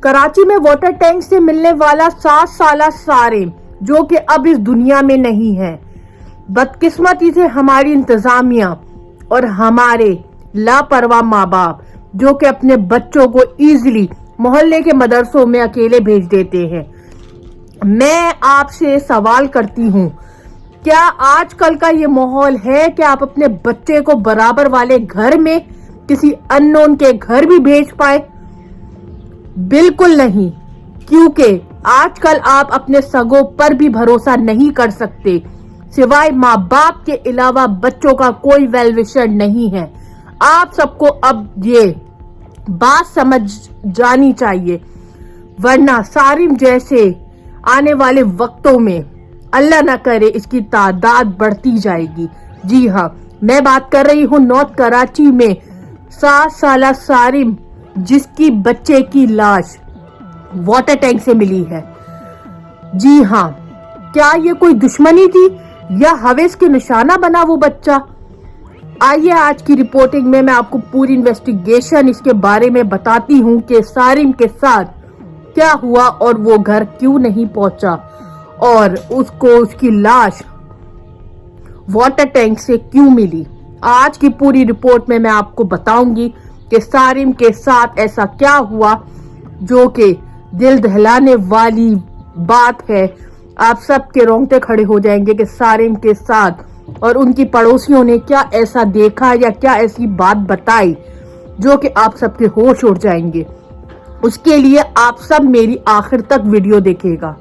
کراچی میں water tank سے ملنے والا 7 سالہ سارم جو کہ اب اس دنیا میں نہیں ہے، بدقسمتی سے ہماری انتظامیہ اور ہمارے لاپرواہ ماں باپ جو کہ اپنے بچوں کو ایزیلی محلے کے مدرسوں میں اکیلے بھیج دیتے ہیں۔ میں آپ سے سوال کرتی ہوں، کیا آج کل کا یہ ماحول ہے کہ آپ اپنے بچے کو برابر والے گھر میں کسی اننون کے گھر بھی بھیج پائے؟ بالکل نہیں، کیونکہ آج کل آپ اپنے سگوں پر بھی بھروسہ نہیں کر سکتے، سوائے ماں باپ کے علاوہ بچوں کا کوئی ویل وشر نہیں ہے۔ آپ سب کو اب یہ بات سمجھ جانی چاہیے، ورنہ سارم جیسے آنے والے وقتوں میں اللہ نہ کرے اس کی تعداد بڑھتی جائے گی۔ جی ہاں، میں بات کر رہی ہوں نارتھ کراچی میں 7 سالہ سارم جس کی بچے کی لاش واٹر ٹینک سے ملی ہے۔ جی ہاں، کیا یہ کوئی دشمنی تھی یا ہوس کے نشانہ بنا وہ بچہ؟ آئیے آج کی رپورٹنگ میں آپ کو پوری انویسٹیگیشن اس کے بارے میں بتاتی ہوں کہ سارم کے ساتھ کیا ہوا اور وہ گھر کیوں نہیں پہنچا اور اس کو اس کی لاش واٹر ٹینک سے کیوں ملی۔ آج کی پوری رپورٹ میں آپ کو بتاؤں گی کہ سارم کے ساتھ ایسا کیا ہوا جو کہ دل دہلانے والی بات ہے۔ آپ سب کے رونگٹے کھڑے ہو جائیں گے کہ سارم کے ساتھ اور ان کی پڑوسیوں نے کیا ایسا دیکھا یا کیا ایسی بات بتائی جو کہ آپ سب کے ہوش اڑ جائیں گے۔ اس کے لیے آپ سب میری آخر تک ویڈیو دیکھے گا۔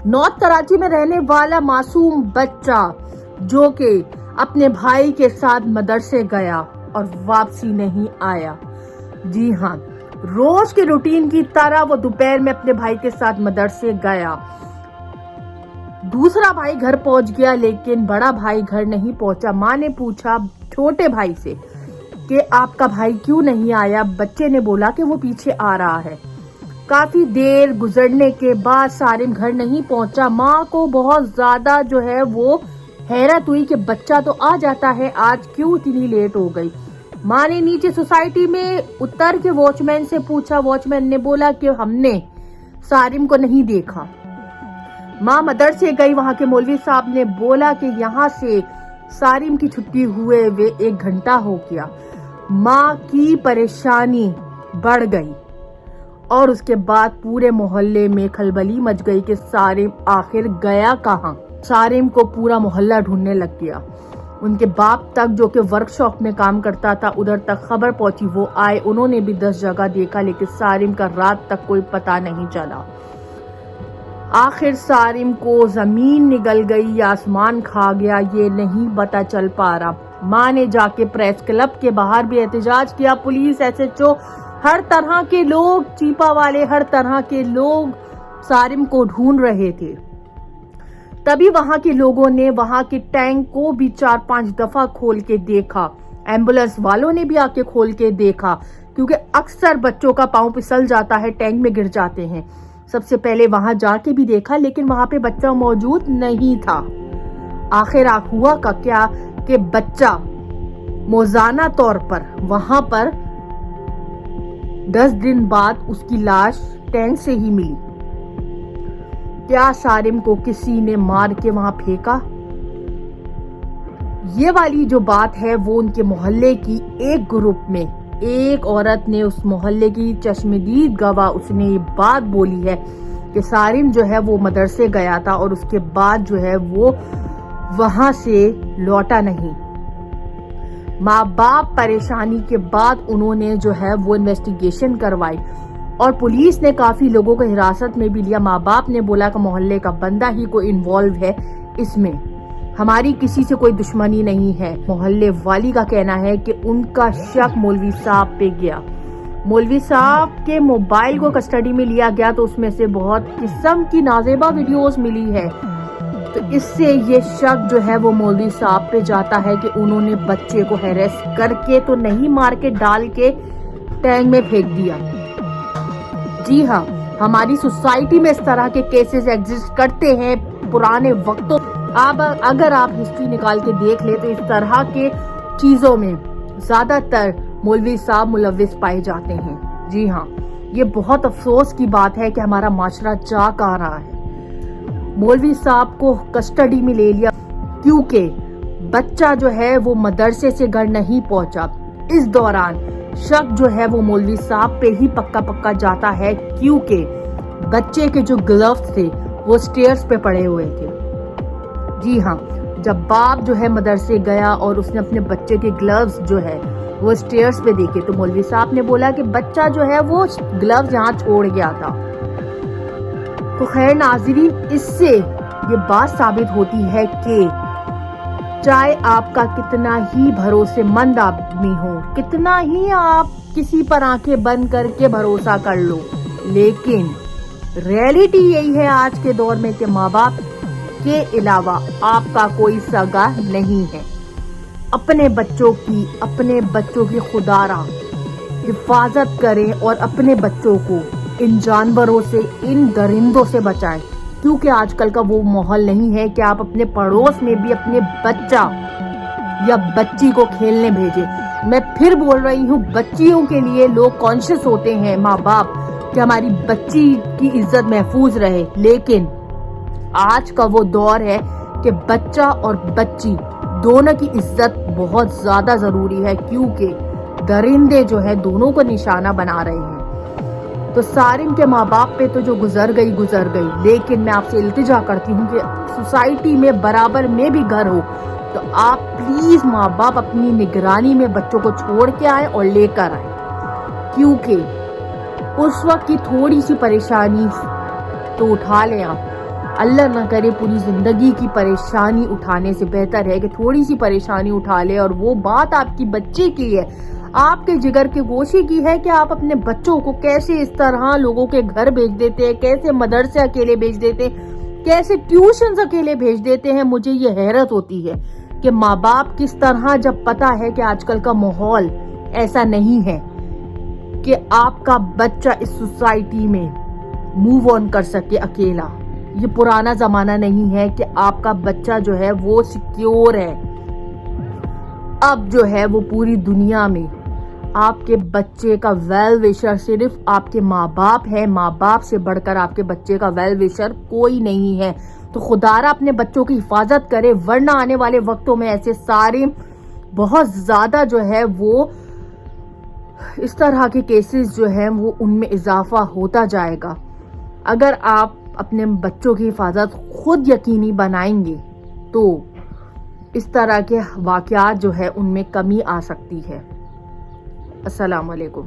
نارتھ کراچی میں رہنے والا معصوم بچہ جو کہ اپنے بھائی کے ساتھ مدرسے گیا اور واپسی نہیں آیا۔ جی ہاں، روز کے روٹین کی طرح وہ دوپہر میں اپنے بھائی کے ساتھ مدرسے گیا۔ دوسرا بھائی گھر پہنچ گیا لیکن بڑا بھائی گھر نہیں پہنچا۔ ماں نے پوچھا چھوٹے بھائی سے کہ آپ کا بھائی کیوں نہیں آیا؟ بچے نے بولا کہ وہ پیچھے آ رہا ہے۔ کافی دیر گزرنے کے بعد سارم گھر نہیں پہنچا۔ ماں کو بہت زیادہ جو ہے وہ حیرت ہوئی کہ بچہ تو آ جاتا ہے، آج کیوں اتنی لیٹ ہو گئی۔ ماں نے نیچے سوسائٹی میں اتر کے واچ مین سے پوچھا، واچ مین نے بولا کہ ہم نے سارم کو نہیں دیکھا۔ ماں مدرسے گئی، وہاں کے مولوی صاحب نے بولا کہ یہاں سے سارم کی چھٹی ہوئے 1 گھنٹہ ہو گیا۔ ماں کی پریشانی بڑھ گئی اور اس کے بعد پورے محلے میں کھلبلی مچ گئی کہ سارم آخر گیا کہاں۔ سارم کو پورا محلہ ڈھونڈنے لگ گیا۔ ان کے باپ تک جو کہ ورک شاپ میں کام کرتا تھا ادھر تک خبر پہنچی، وہ آئے، انہوں نے بھی 10 جگہ دیکھا لیکن سارم کا رات تک کوئی پتہ نہیں چلا۔ آخر سارم کو زمین نگل گئی یا آسمان کھا گیا یہ نہیں پتہ چل پا رہا۔ ماں نے جا کے پریس کلب کے باہر بھی احتجاج کیا۔ پولیس، SHO، ہر طرح کے لوگ، چیپا والے، ہر طرح کے لوگ سارم کو ڈھونڈ رہے تھے۔ تبھی وہاں کے لوگوں نے وہاں کے ٹینک کو بھی 4-5 دفعہ کھول کے دیکھا۔ ایمبولنس والوں نے بھی آ کے کھول کے دیکھا کیونکہ اکثر بچوں کا پاؤں پھسل جاتا ہے، ٹینک میں گر جاتے ہیں۔ سب سے پہلے وہاں جا کے بھی دیکھا لیکن وہاں پہ بچہ موجود نہیں تھا۔ آخر ہوا کا کیا کہ بچہ موزانہ طور پر وہاں پر 10 دن بعد اس کی لاش ٹینک سے ہی ملی۔ کیا سارم کو کسی نے مار کے وہاں پھینکا؟ یہ والی جو بات ہے وہ ان کے محلے کی ایک گروپ میں ایک عورت نے، اس محلے کی چشمدید گواہ، اس نے یہ بات بولی ہے کہ سارم جو ہے وہ مدرسے گیا تھا اور اس کے بعد جو ہے وہ وہاں سے لوٹا نہیں۔ ماں باپ پریشانی کے بعد انہوں نے جو ہے وہ انویسٹیگیشن کروائی اور پولیس نے کافی لوگوں کو حراست میں بھی لیا۔ ماں باپ نے بولا کہ محلے کا بندہ ہی کوئی انوالو ہے اس میں، ہماری کسی سے کوئی دشمنی نہیں ہے۔ محلے والی کا کہنا ہے کہ ان کا شک مولوی صاحب پہ گیا۔ مولوی صاحب کے موبائل کو کسٹڈی میں لیا گیا تو اس میں سے بہت قسم کی نازیبا ویڈیوز ملی ہے، تو اس سے یہ شک جو ہے وہ مولوی صاحب پہ جاتا ہے کہ انہوں نے بچے کو ہیریس کر کے تو نہیں مار کے ڈال کے ٹینک میں پھینک دیا۔ جی ہاں، ہماری سوسائٹی میں اس طرح کے کیسز ایگزسٹ کرتے ہیں پرانے وقتوں۔ اگر آپ ہسٹری نکال کے دیکھ لیں تو اس طرح کے چیزوں میں زیادہ تر مولوی صاحب ملوث پائے جاتے ہیں۔ جی ہاں، یہ بہت افسوس کی بات ہے کہ ہمارا معاشرہ چاک آ رہا ہے۔ مولوی صاحب کو کسٹڈی میں لے لیا کیونکہ بچہ جو ہے وہ مدرسے سے گھر نہیں پہنچا۔ اس دوران شک جو ہے وہ مولوی صاحب پہ ہی پکا جاتا ہے کیونکہ بچے کے جو گلوز تھے وہ سٹیئرز پہ پڑے ہوئے تھے۔ جی ہاں، جب باپ جو ہے مدرسے گیا اور اس نے اپنے بچے کے گلوز جو ہے وہ سٹیئرز پہ دیکھے تو مولوی صاحب نے بولا کہ بچہ جو ہے وہ گلوز یہاں چھوڑ گیا تھا۔ تو خیر ناظرین، اس سے یہ بات ثابت ہوتی ہے کہ چاہے آپ کا کتنا ہی بھروسے مند آدمی ہو، کتنا ہی آپ کسی پر آنکھیں بند کر کے بھروسہ کر لو، لیکن ریئلٹی یہی ہے آج کے دور میں کہ ماں باپ کے علاوہ آپ کا کوئی سگا نہیں ہے۔ اپنے بچوں کی خدارا حفاظت کریں اور اپنے بچوں کو ان جانوروں سے، ان درندوں سے بچائیں، کیونکہ آج کل کا وہ ماحول نہیں ہے کہ آپ اپنے پڑوس میں بھی اپنے بچہ یا بچی کو کھیلنے بھیجیں۔ میں پھر بول رہی ہوں، بچیوں کے لیے لوگ کانشیس ہوتے ہیں ماں باپ کہ ہماری بچی کی عزت محفوظ رہے، لیکن آج کا وہ دور ہے کہ بچہ اور بچی دونوں کی عزت بہت زیادہ ضروری ہے، کیونکہ درندے جو ہے دونوں کو نشانہ بنا رہے ہیں۔ تو سارم کے ماں باپ پہ تو جو گزر گئی، لیکن میں آپ سے التجا کرتی ہوں کہ سوسائٹی میں برابر میں بھی گھر ہو تو آپ پلیز ماں باپ اپنی نگرانی میں بچوں کو چھوڑ کے آئیں اور لے کر آئیں، کیونکہ اس وقت کی تھوڑی سی پریشانی تو اٹھا لیں آپ، اللہ نہ کرے پوری زندگی کی پریشانی اٹھانے سے بہتر ہے کہ تھوڑی سی پریشانی اٹھا لے، اور وہ بات آپ کی بچے کی ہے، آپ کے جگر کے گوشے کی ہے کہ آپ اپنے بچوں کو کیسے اس طرح لوگوں کے گھر بھیج دیتے ہیں، کیسے مدرسے اکیلے بھیج دیتے ہیں، کیسے ٹیوشنز اکیلے بھیج دیتے ہیں۔ مجھے یہ حیرت ہوتی ہے کہ ماں باپ کس طرح، جب پتا ہے کہ آج کل کا ماحول ایسا نہیں ہے کہ آپ کا بچہ اس سوسائٹی میں موو آن کر سکے اکیلا، یہ پرانا زمانہ نہیں ہے کہ آپ کا بچہ جو ہے وہ سیکیور ہے۔ اب جو ہے وہ پوری دنیا میں آپ کے بچے کا ویل وشر صرف آپ کے ماں باپ ہے، ماں باپ سے بڑھ کر آپ کے بچے کا ویل وشر کوئی نہیں ہے۔ تو خدارا اپنے بچوں کی حفاظت کرے، ورنہ آنے والے وقتوں میں ایسے سارے بہت زیادہ جو ہے وہ اس طرح کے کیسز جو ہیں وہ ان میں اضافہ ہوتا جائے گا۔ اگر آپ اپنے بچوں کی حفاظت خود یقینی بنائیں گے تو اس طرح کے واقعات جو ہے ان میں کمی آ سکتی ہے۔ السلام علیکم۔